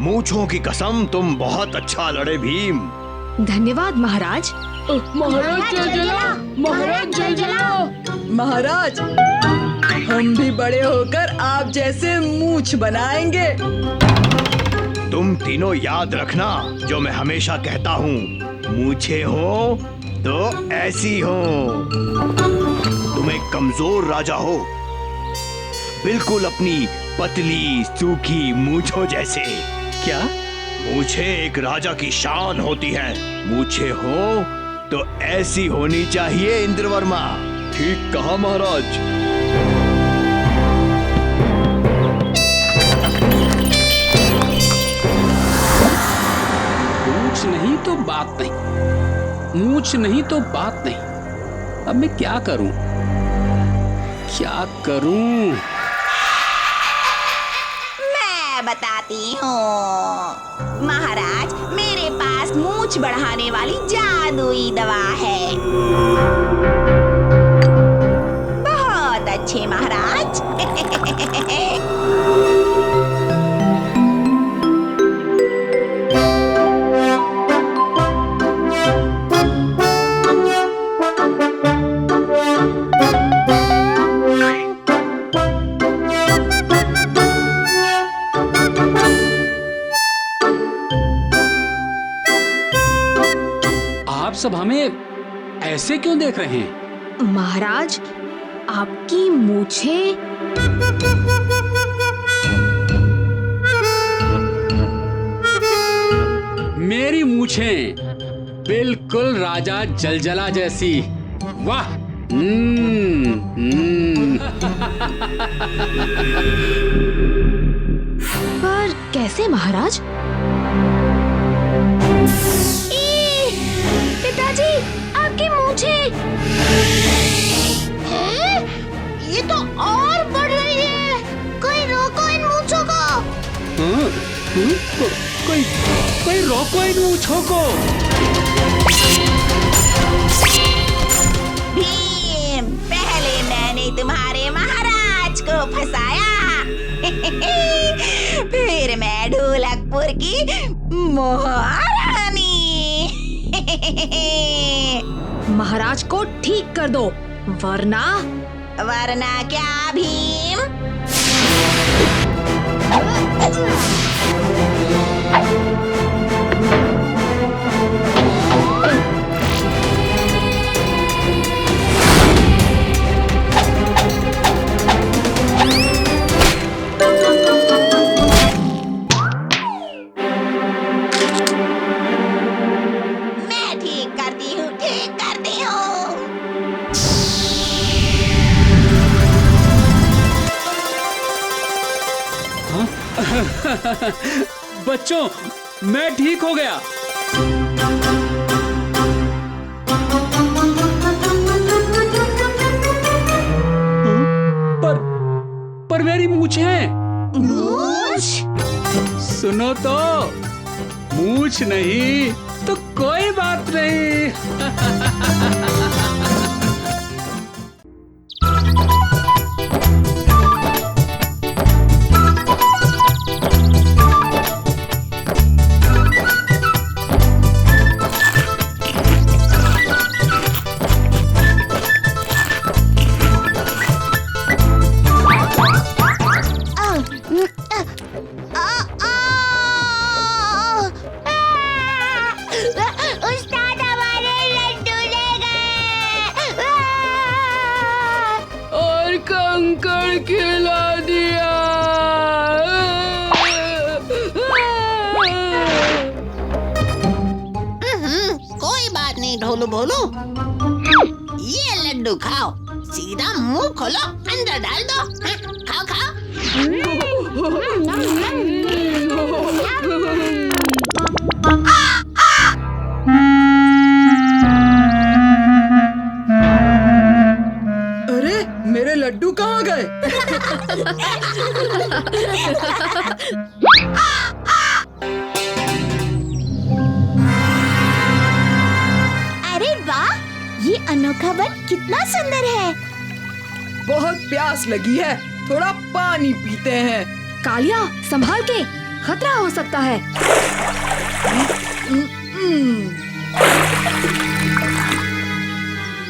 मूंछों की कसम, तुम बहुत अच्छा लड़े भीम। धन्यवाद महाराज। महाराज जय जला, महाराज जय जला। महाराज, हम भी बड़े होकर आप जैसे मूंछ बनाएंगे। तुम तीनों याद रखना जो मैं हमेशा कहता हूँ, मूंछें हो तो ऐसी हो। तुम एक कमजोर राजा हो, बिल्कुल अपनी पतली सूखी मूंछों जैसे। क्या? मूंछें एक राजा की शान होती है। मूंछें हो तो ऐसी होनी चाहिए इंद्रवर्मा। ठीक कहा महाराज। मूंछ नहीं तो बात नहीं, मूंछ नहीं तो बात नहीं। अब मैं क्या करूं, क्या करूं? मैं बताती हूँ महाराज, मेरे पास मूंछ बढ़ाने वाली जादुई दवा है। बहुत अच्छे महाराज। सब हमें ऐसे क्यों देख रहे हैं? महाराज, आपकी मूंछें मेरी मूंछें बिल्कुल राजा जलजला जैसी। वाह! पर कैसे महाराज? पिताजी, आपकी मूंछें ये तो और बढ़ रही है। कोई रोको इन मूंछों को। कोई रोको इन मूंछों को। भीम, पहले मैंने तुम्हारे महाराज को फंसाया, फिर मैं ढोलकपुर की महारानी। महाराज को ठीक कर दो, वरना क्या भीम? मैं ठीक करती हूँ। बच्चों, मैं ठीक हो गया। पर मेरी मूंछें। मूंछ? सुनो तो, मूंछ नहीं तो कोई बात नहीं। उस्ताद, हमारे लड्डू ले गए और कंकड़ खिला दिया। कोई बात नहीं ढोलू भोलू, ये लड्डू खाओ, सीधा मुंह खोलो, अंदर डाल दो। खाओ खाओ। अरे, मेरे लड्डू कहाँ गए? अरे वाह, ये अनोखा वन कितना सुंदर है। बहुत प्यास लगी है, थोड़ा पानी पीते हैं। कालिया, संभाल के, खतरा हो सकता है।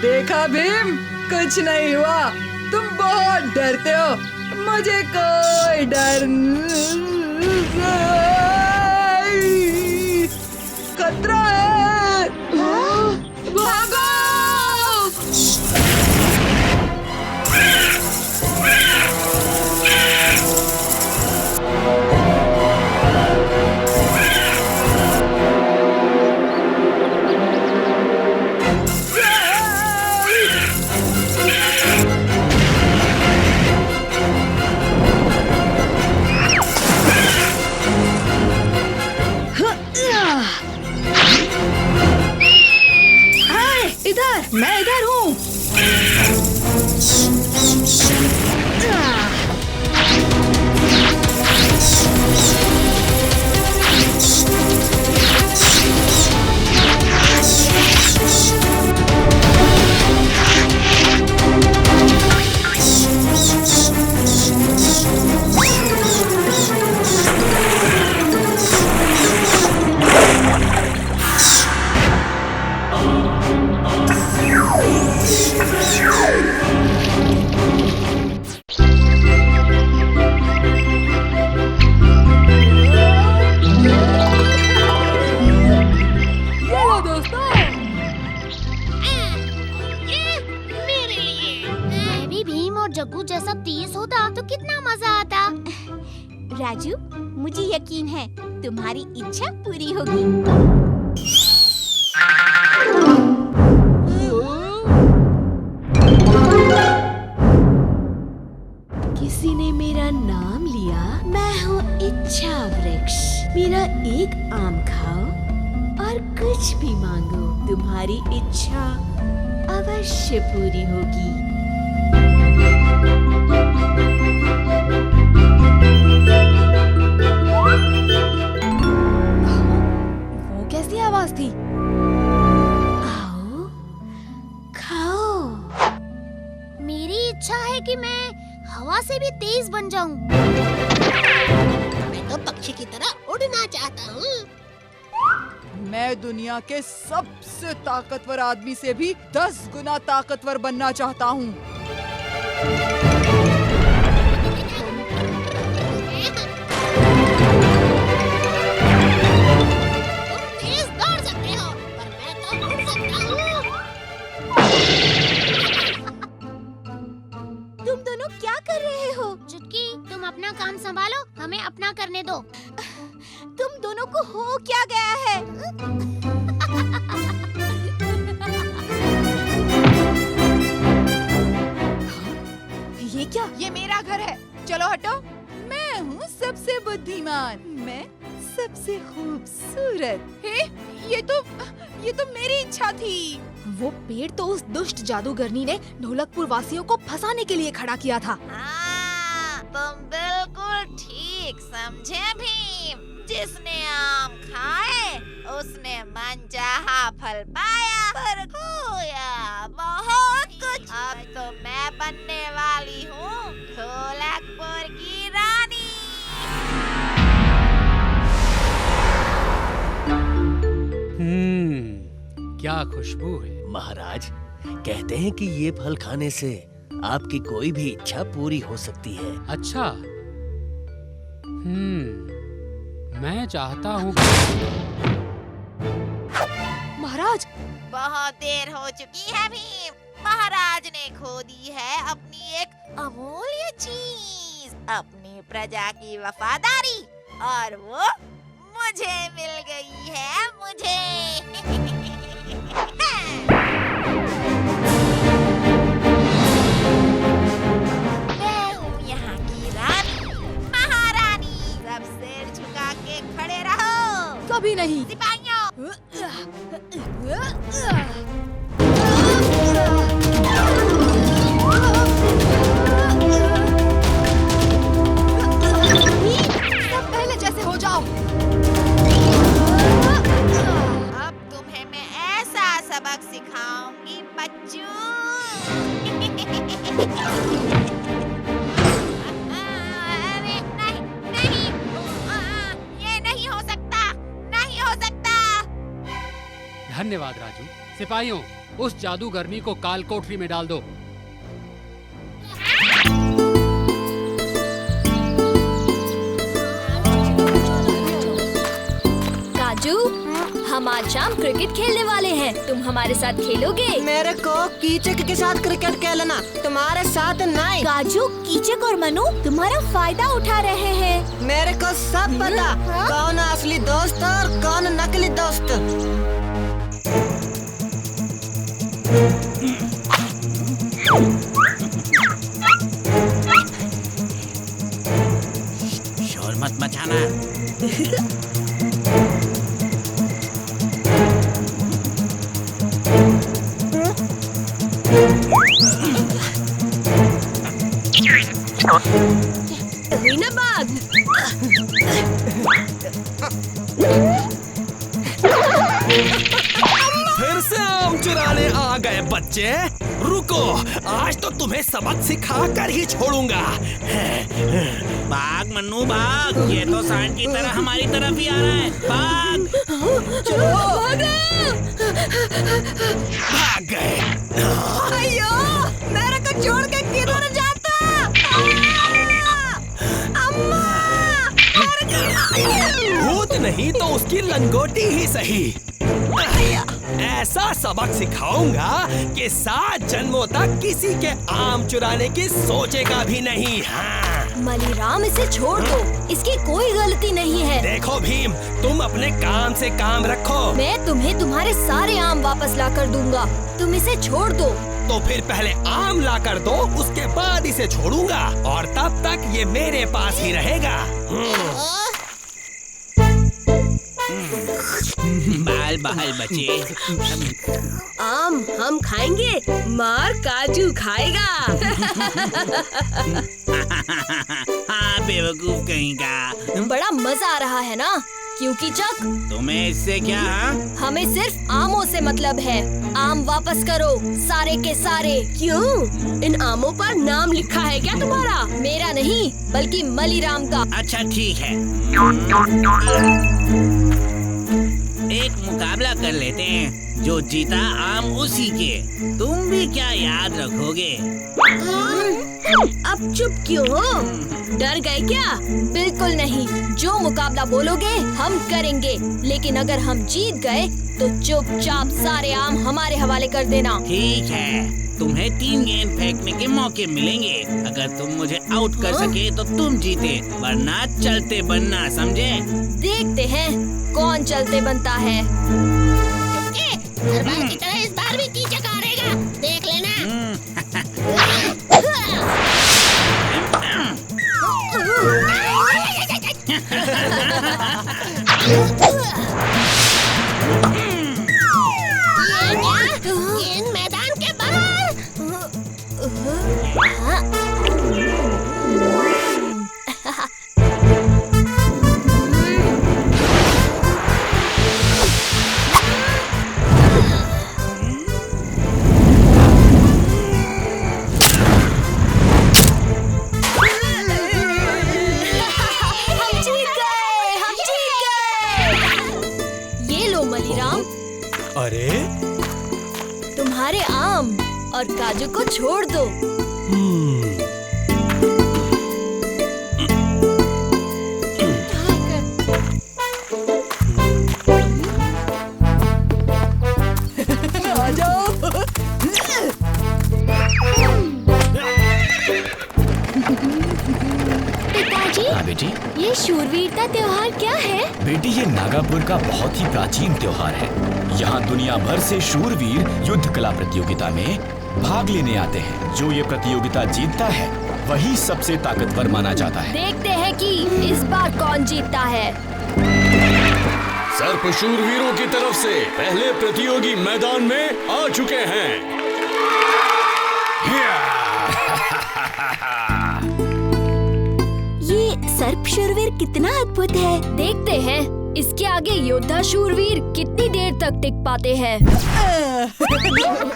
देखा भीम, कुछ नहीं हुआ। तुम बहुत डरते हो, मुझे कोई डर नहीं। खतरा है। भागो! मैं इधर हूँ। जग्गू जैसा तेज होता तो कितना मजा आता। राजू, मुझे यकीन है तुम्हारी इच्छा पूरी होगी। किसी ने मेरा नाम लिया। मैं हूँ इच्छा वृक्ष। मेरा एक आम खाओ और कुछ भी मांगो, तुम्हारी इच्छा अवश्य पूरी होगी। वो कैसी आवाज थी? आओ, खाओ। मेरी इच्छा है कि मैं हवा से भी तेज बन जाऊं। मैं तो पक्षी की तरह उड़ना चाहता हूँ। मैं दुनिया के सबसे ताकतवर आदमी से भी 10 गुना ताकतवर बनना चाहता हूँ। तुम तेज दौड़ सकते हो, पर मैं तो उड़ सकता हूँ। तुम दोनों क्या कर रहे हो? चुटकी, तुम अपना काम संभालो, हमें अपना करने दो। तुम दोनों को हो क्या गया है? ये क्या? ये मेरा घर है, चलो हटो। मैं हूँ सबसे बुद्धिमान, मैं सबसे खूबसूरत। हे, ये तो मेरी इच्छा थी। वो पेड़ तो उस दुष्ट जादूगरनी ने ढोलकपुर वासियों को फंसाने के लिए खड़ा किया था। हाँ, तुम बिल्कुल ठीक समझे भीम। जिसने आम खाए उसने मनचाहा फल पाया, पर खोया बहुत कुछ। अब तो मैं बनने वाली हूँ ढोलकपुर की रानी। क्या खुशबू है। महाराज, कहते हैं कि ये फल खाने से आपकी कोई भी इच्छा पूरी हो सकती है। अच्छा, मैं चाहता हूँ। महाराज, बहुत देर हो चुकी है भीम। महाराज ने खो दी है अपनी एक अमूल्य चीज, अपनी प्रजा की वफादारी, और वो मुझे मिल गई है। मुझे मैं हूँ यहाँ की रानी, महारानी। सब सिर झुका के खड़े रहो। कभी नहीं। सिपाहियों, सब पहले जैसे हो जाओ। अब तुम्हें मैं ऐसा सबक सिखाऊंगी बच्चों। अरे नहीं नहीं, सिपाहियों, उस जादूगरनी को काल कोठरी में डाल दो। काजू, हम आज शाम क्रिकेट खेलने वाले हैं, तुम हमारे साथ खेलोगे? मेरे को कीचक के साथ क्रिकेट खेलना, तुम्हारे साथ नहीं। काजू, कीचक और मनु तुम्हारा फायदा उठा रहे हैं। मेरे को सब पता, कौन असली दोस्त और कौन नकली दोस्त। शोर मत मचाना। हुई ना बात? फिर से आम चुराने आ गए बच्चे। रुको, आज तो तुम्हें सबक सिखा कर ही छोड़ूंगा। भाग मन्नू भाग, ये तो सांड की तरह हमारी तरफ ही आ रहा है। भाग। भाग गए। अयो, मेरे को छोड़ के किधर जाता? अम्मा! भूत नहीं तो उसकी लंगोटी ही सही। ऐसा सबक सिखाऊंगा कि 7 जन्मों तक किसी के आम चुराने की सोचेगा भी नहीं। हाँ। मलीराम, इसे छोड़ दो, इसकी कोई गलती नहीं है। देखो भीम, तुम अपने काम से काम रखो। मैं तुम्हें तुम्हारे सारे आम वापस ला कर दूंगा, तुम इसे छोड़ दो। तो फिर पहले आम ला कर दो, उसके बाद इसे छोड़ूंगा और तब तक ये मेरे पास ही रहेगा। बाल बाल बचे। आम हम खाएंगे, मार काजू खाएगा। हाँ बेवकूफ कहीं का। बड़ा मजा आ रहा है ना, क्योंकि चक तुम्हें इससे क्या? हमें सिर्फ आमों से मतलब है। आम वापस करो, सारे के सारे। क्यों? इन आमों पर नाम लिखा है क्या तुम्हारा? मेरा नहीं, बल्कि मलीराम का। अच्छा ठीक है, एक मुकाबला कर लेते हैं, जो जीता आम उसी के। तुम भी क्या याद रखोगे? अब चुप क्यों हो? डर गए क्या? बिल्कुल नहीं, जो मुकाबला बोलोगे हम करेंगे, लेकिन अगर हम जीत गए तो चुपचाप सारे आम हमारे हवाले कर देना। ठीक है, तुम्हें 3 गेंद फेंकने के मौके मिलेंगे। अगर तुम मुझे आउट कर सके तो तुम जीते, वरना चलते बनना, समझे? देखते हैं कौन चलते बनता है। हर बार की तरह इस बार भी कीचक हारेगा, देख लेना। ये क्या? गेंद मैदान के बाहर। अरे, तुम्हारे आम और काजू को छोड़ दो। आ जाओ। पिताजी, हाँ बेटी। ये शूरवीरता त्योहार क्या है? बेटी, ये नागापुर का बहुत ही प्राचीन त्योहार है। यहाँ दुनिया भर से शूरवीर युद्ध कला प्रतियोगिता में भाग लेने आते हैं। जो ये प्रतियोगिता जीतता है वही सबसे ताकतवर माना जाता है। देखते हैं कि इस बार कौन जीतता है। सर्प शूरवीरों की तरफ से पहले प्रतियोगी मैदान में आ चुके हैं। ये सर्प शूरवीर कितना अद्भुत है। देखते हैं इसके आगे योद्धा शूरवीर कितनी देर तक टिक पाते हैं।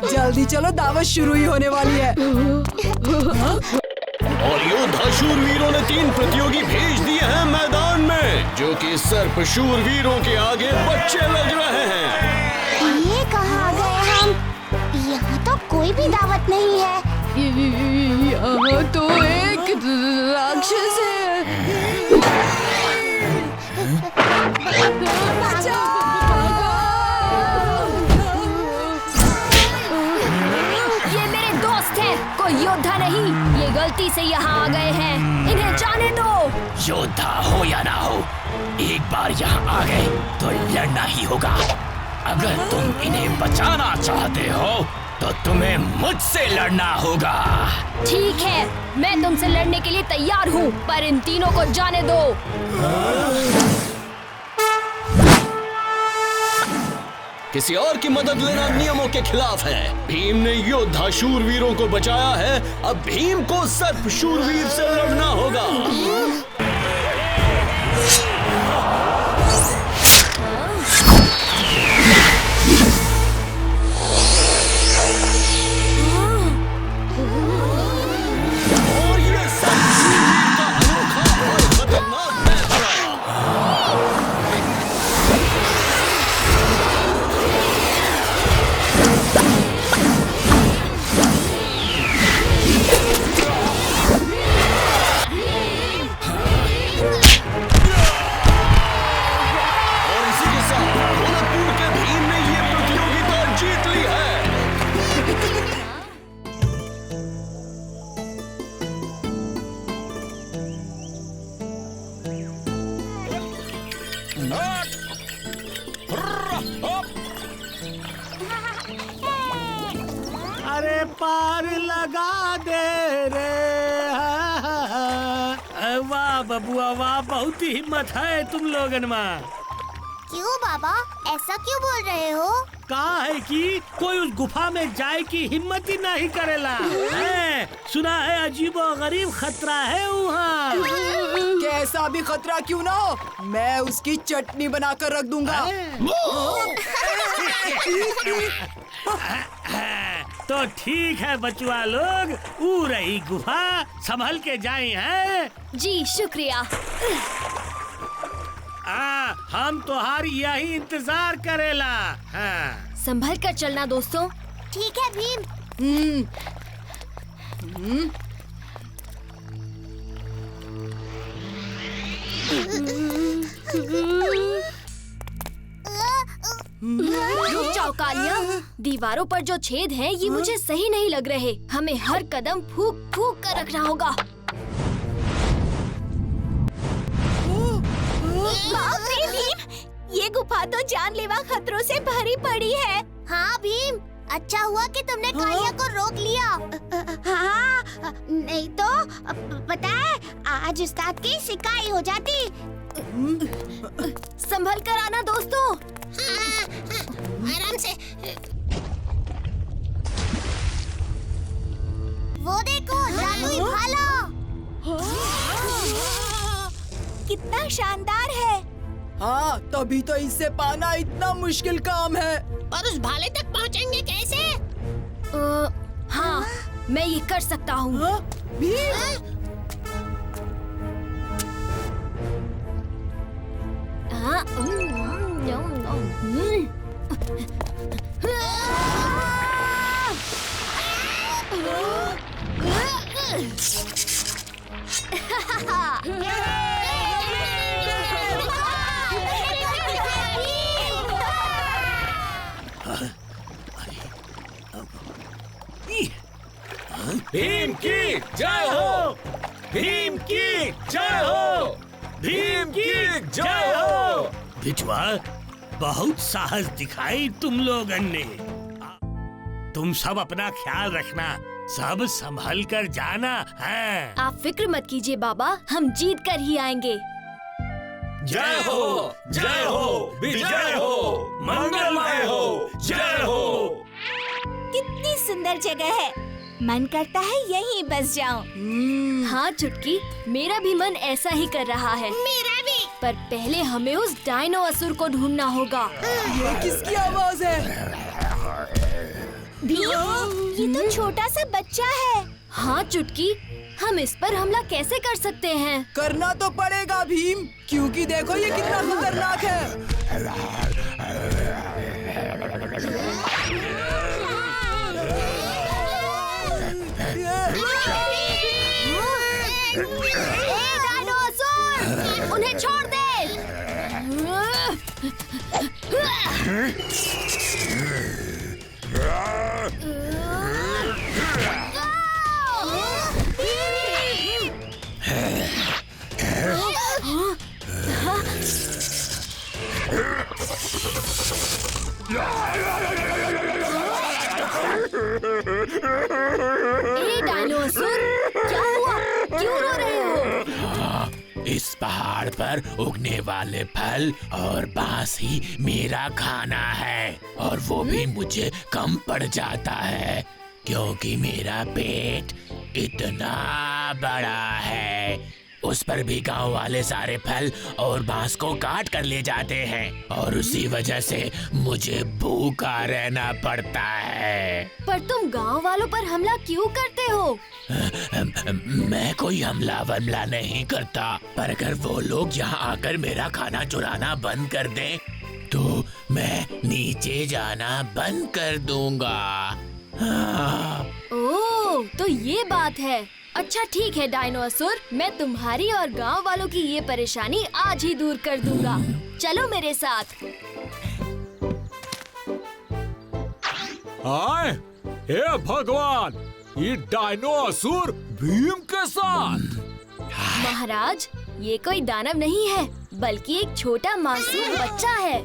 जल्दी चलो, दावत शुरू ही होने वाली है। और योद्धा शूरवीरों ने 3 प्रतियोगी भेज दिए हैं मैदान में, जो कि सर्प शूरवीरों के आगे बच्चे लग रहे हैं। ये कहाँ गए हम? भी दावत नहीं है। यहाँ तो एक राक्षस है। ये मेरे दोस्त हैं, कोई योद्धा नहीं। ये गलती से यहाँ आ गए हैं, इन्हें जाने दो। योद्धा हो या ना हो, एक बार यहाँ आ गए तो लड़ना ही होगा। अगर तुम इन्हें बचाना चाहते हो तो तुम्हें मुझसे लड़ना होगा। ठीक है, मैं तुमसे लड़ने के लिए तैयार हूँ, पर इन तीनों को जाने दो। किसी और की मदद लेना नियमों के खिलाफ है। भीम ने योद्धा शूरवीरों को बचाया है, अब भीम को सर्प शूरवीर से लड़ना होगा। और ये सर्प शूरवीर का अनोखा और खतरनाक फैसला। अरे पार लगा दे रे। वाह बबुआ वाह, बहुत ही हिम्मत है तुम लोगन में। क्यों बाबा, ऐसा क्यों बोल रहे हो? कहा है कि कोई उस गुफा में जाए की हिम्मत ही नहीं करेला है। सुना है अजीबो गरीब खतरा है वहाँ। कैसा भी खतरा क्यों ना हो, मैं उसकी चटनी बनाकर रख दूंगा। तो ठीक है बचुआ लोग, ऊ रही गुफा, संभल के जाए हैं। जी शुक्रिया। हम तुम्हारी यही इंतजार करेला। संभल कर चलना दोस्तों। ठीक है भीम। रुक जाओ कालिया, दीवारों पर जो छेद हैं ये मुझे सही नहीं लग रहे। हमें हर कदम फूक फूक कर रखना होगा। बाप रे भीम, ये गुफा तो जानलेवा खतरों से भरी पड़ी है। हाँ भीम, अच्छा हुआ कि तुमने कालिया को रोक लिया। हाँ, नहीं तो पता है आज उस्ताद की शिकायत हो जाती। संभल कर आना दोस्तों। आराम से। वो देखो जादुई भाला, कितना शानदार है। हाँ, तभी तो इससे पाना इतना मुश्किल काम है। और उस भाले तक पहुँचेंगे कैसे? हाँ, मैं ये कर सकता हूँ। हाँ, भीम की जय हो, भीम की जय हो, भीम की जय हो। बिचवा, बहुत साहस दिखाई तुम लोगन ने। तुम सब अपना ख्याल रखना, सब संभल कर जाना है। आप फिक्र मत कीजिए बाबा, हम जीत कर ही आएंगे। जय हो, जय हो, विजय हो, मंगलमय हो, जय हो। कितनी सुंदर जगह है, मन करता है यहीं बस जाऊं। हाँ चुटकी, मेरा भी मन ऐसा ही कर रहा है। मेरा भी। पर पहले हमें उस डायनो असुर को ढूंढना होगा। ये किसकी आवाज है? ये तो छोटा सा बच्चा है। हाँ चुटकी, हम इस पर हमला कैसे कर सकते हैं? करना तो पड़ेगा भीम, क्योंकि देखो ये कितना खतरनाक है। डायनासोर, उन्हें छोड़ दे। डायनासोर, क्या हुआ? क्यों रो रहे हो? इस पहाड़ पर उगने वाले फल और बांस ही मेरा खाना है, और वो भी मुझे कम पड़ जाता है क्योंकि मेरा पेट इतना बड़ा है। उस पर भी गांव वाले सारे फल और बांस को काट कर ले जाते हैं, और उसी वजह से मुझे भूखा रहना पड़ता है। पर तुम गांव वालों पर हमला क्यों करते हो? मैं कोई हमला वमला नहीं करता, पर अगर वो लोग यहाँ आकर मेरा खाना चुराना बंद कर दें तो मैं नीचे जाना बंद कर दूंगा। ओह, तो ये बात है। अच्छा ठीक है डायनासोर, मैं तुम्हारी और गांव वालों की ये परेशानी आज ही दूर कर दूंगा। चलो मेरे साथ। हाय, हे भगवान, ये डायनासोर भीम के साथ। महाराज, ये कोई दानव नहीं है, बल्कि एक छोटा मासूम बच्चा है।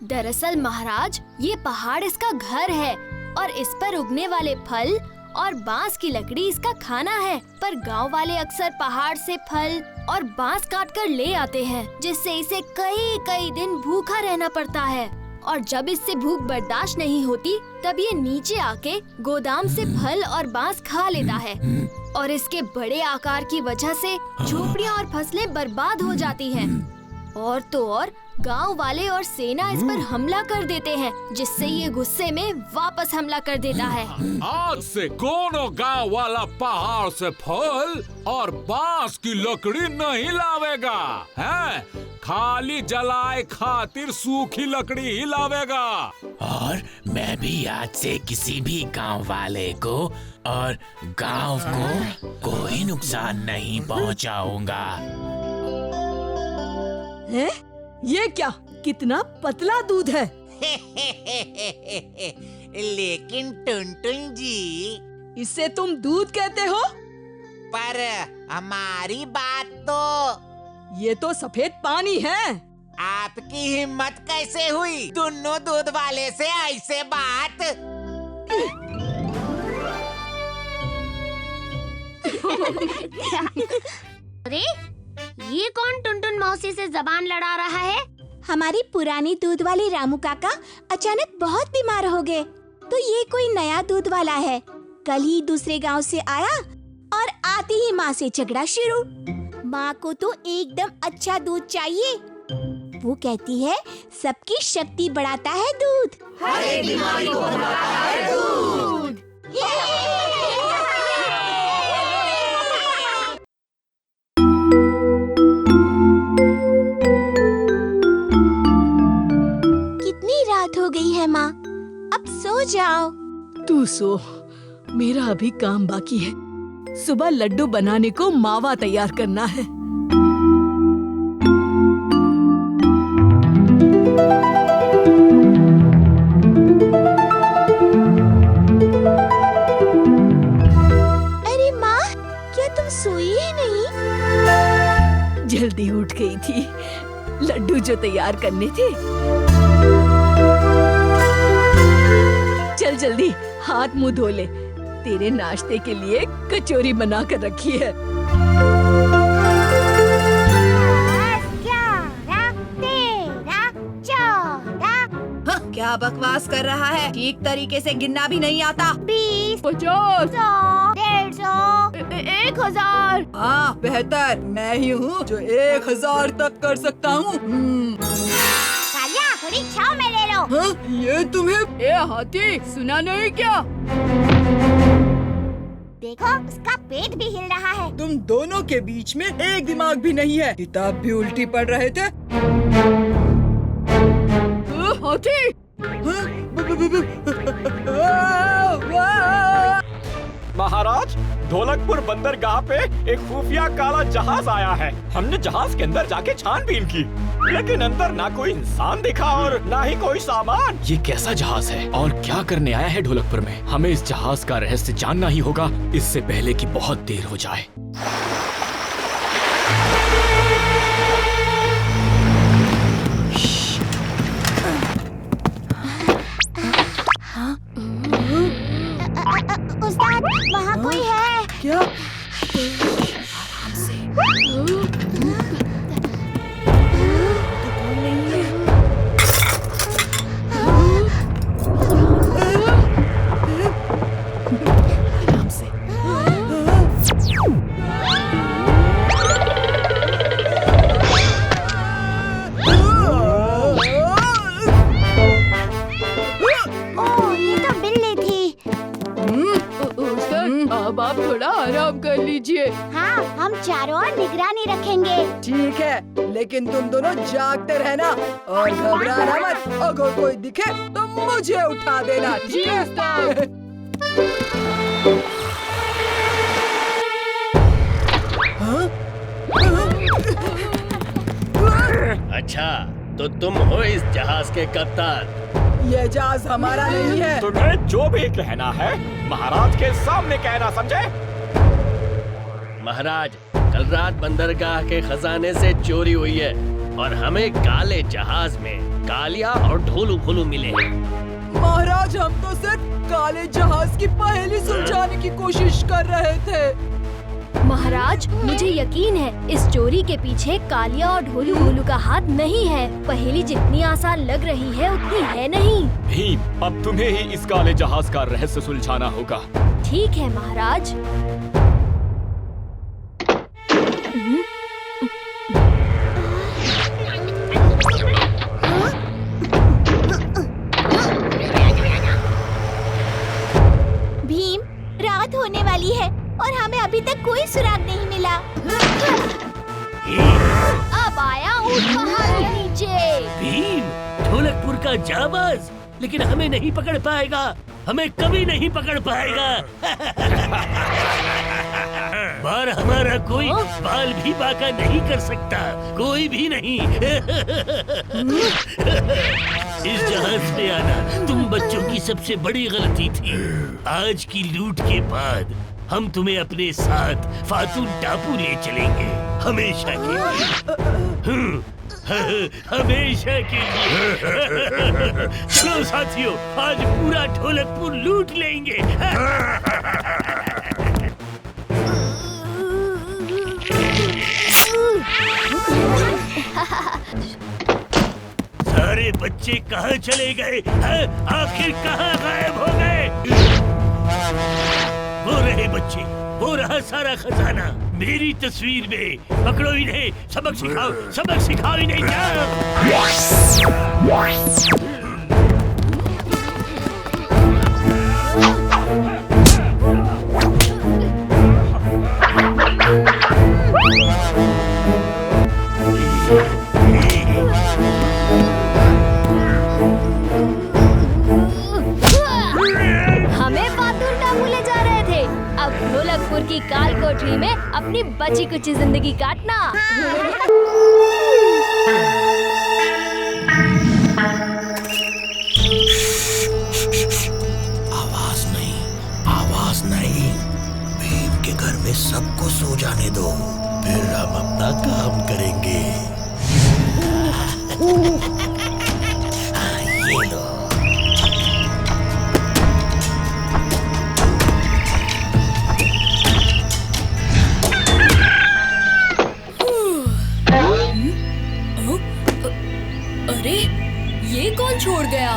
दरअसल महाराज, ये पहाड़ इसका घर है और इस पर उगने वाले फल और बांस की लकड़ी इसका खाना है। पर गांव वाले अक्सर पहाड़ से फल और बांस काट कर ले आते हैं, जिससे इसे कई कई दिन भूखा रहना पड़ता है। और जब इससे भूख बर्दाश्त नहीं होती, तब ये नीचे आके गोदाम से फल और बांस खा लेता है, और इसके बड़े आकार की वजह से झोपड़ियां और फसलें बर्बाद हो जाती हैं। और तो और गांव वाले और सेना इस पर हमला कर देते हैं, जिससे ये गुस्से में वापस हमला कर देता है। आज से कोनो गांव वाला पहाड़ से फल और बांस की लकड़ी नहीं लावेगा, हैं? खाली जलाए खातिर सूखी लकड़ी ही लावेगा। और मैं भी आज से किसी भी गांव वाले को और गांव को कोई नुकसान नहीं पहुंचाऊंगा। हैं? ये क्या? कितना पतला दूध है। लेकिन टुनटुन जी, इसे तुम दूध कहते हो? पर हमारी बात तो, ये तो सफेद पानी है। आपकी हिम्मत कैसे हुई दोनों दूध वाले से ऐसे बात? अरे, ये कौन टुनटुन मौसी से जबान लड़ा रहा है? हमारी पुरानी दूध वाली रामू काका अचानक बहुत बीमार हो गए, तो ये कोई नया दूध वाला है। कल ही दूसरे गांव से आया और आते ही माँ से झगड़ा शुरू। माँ को तो एकदम अच्छा दूध चाहिए। वो कहती है सबकी शक्ति बढ़ाता है दूध, हर एक बीमारी को भगाता है दूध। कितनी रात हो गई है माँ, अब सो जाओ। तू सो, मेरा अभी काम बाकी है। सुबह लड्डू बनाने को मावा तैयार करना है। अरे माँ, क्या तुम सोई ही नहीं? जल्दी उठ गई थी, लड्डू जो तैयार करने थे। चल जल्दी हाथ मुंह धो ले, तेरे नाश्ते के लिए कचौरी बना कर रखी है। 11, 13, 14। क्या बकवास कर रहा है? ठीक तरीके से गिनना भी नहीं आता। 20, 50, 100, 150, 1000। हाँ, बेहतर मैं ही हूँ जो 1000 तक कर सकता हूँ। कालिया, थोड़ी छाव में ले लो। हाँ, ये तुम्हें? ए हाथी, सुना नहीं क्या? देखो, उसका पेट भी हिल रहा है। तुम दोनों के बीच में एक दिमाग भी नहीं है। किताब भी उल्टी पढ़ रहे थे। हाथी! महाराज, ढोलकपुर बंदरगाह पे एक खुफिया काला जहाज आया है। हमने जहाज के अंदर जाके छानबीन की, लेकिन अंदर ना कोई इंसान दिखा और ना ही कोई सामान। ये कैसा जहाज है और क्या करने आया है ढोलकपुर में? हमें इस जहाज का रहस्य जानना ही होगा, इससे पहले कि बहुत देर हो जाए। उस्ताद, वहाँ कोई है क्या? अब आप थोड़ा आराम कर लीजिए। हाँ, हम चारों ओर निगरानी रखेंगे। ठीक है, लेकिन तुम दोनों जागते रहना और घबराना मत। अगर कोई दिखे तो मुझे उठा देना, ठीक है? अच्छा, तो तुम हो इस जहाज के कप्तान? ये जहाज हमारा नहीं है। तुम्हें जो भी कहना है महाराज के सामने कहना, समझे? महाराज, कल रात बंदरगाह के खजाने से चोरी हुई है और हमें काले जहाज में कालिया और ढोलू भोलू मिले हैं। महाराज, हम तो सिर्फ काले जहाज की पहेली सुलझाने की कोशिश कर रहे थे। महाराज, मुझे यकीन है इस चोरी के पीछे कालिया और ढोलू भोलू का हाथ नहीं है। पहेली जितनी आसान लग रही है उतनी है नहीं। भीम, अब तुम्हें ही इस काले जहाज का रहस्य सुलझाना होगा। ठीक है महाराज। भीम, रात होने वाली है और हमें अभी तक कोई सुराग नहीं मिला। अब आया ऊंट पहाड़ के नीचे। भीम, ढोलकपुर का जाबाज, लेकिन हमें नहीं पकड़ पाएगा, हमें कभी नहीं पकड़ पाएगा। बार हमारा कोई बाल भी बाका नहीं कर सकता, कोई भी नहीं। इस जहाज में आना तुम बच्चों की सबसे बड़ी गलती थी। आज की लूट के बाद हम तुम्हें अपने साथ फातून टापू ले चलेंगे, हमेशा के लिए। हमेशा के लिए। चलो साथियों, आज पूरा ढोलकपुर लूट लेंगे। सारे बच्चे कहाँ चले गए हैं? आखिर कहाँ गायब हो गए? वो रहे बच्चे, वो रहा सारा खजाना मेरी तस्वीर में। पकड़ो इन्हें, सबक सिखाओ इन्हें। हमें फातून टापू ले जा रहे थे, अब ढोलकपुर की काल कोठरी में अपनी बची कुची जिंदगी काटना। आवाज नहीं। भीम के घर में सबको सो जाने दो, फिर हम अपना काम करेंगे। ये लो। अरे, ये कौन छोड़ गया?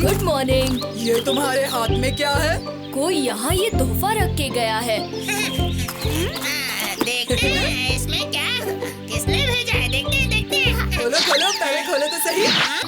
Good morning. ये तुम्हारे हाथ में क्या है? कोई यहाँ ये तोहफा रख के गया है। देखते हैं इसमें क्या, किसने भेजा है? देखते हैं। खोलो खोलो, पहले खोलो तो सही। लाओ।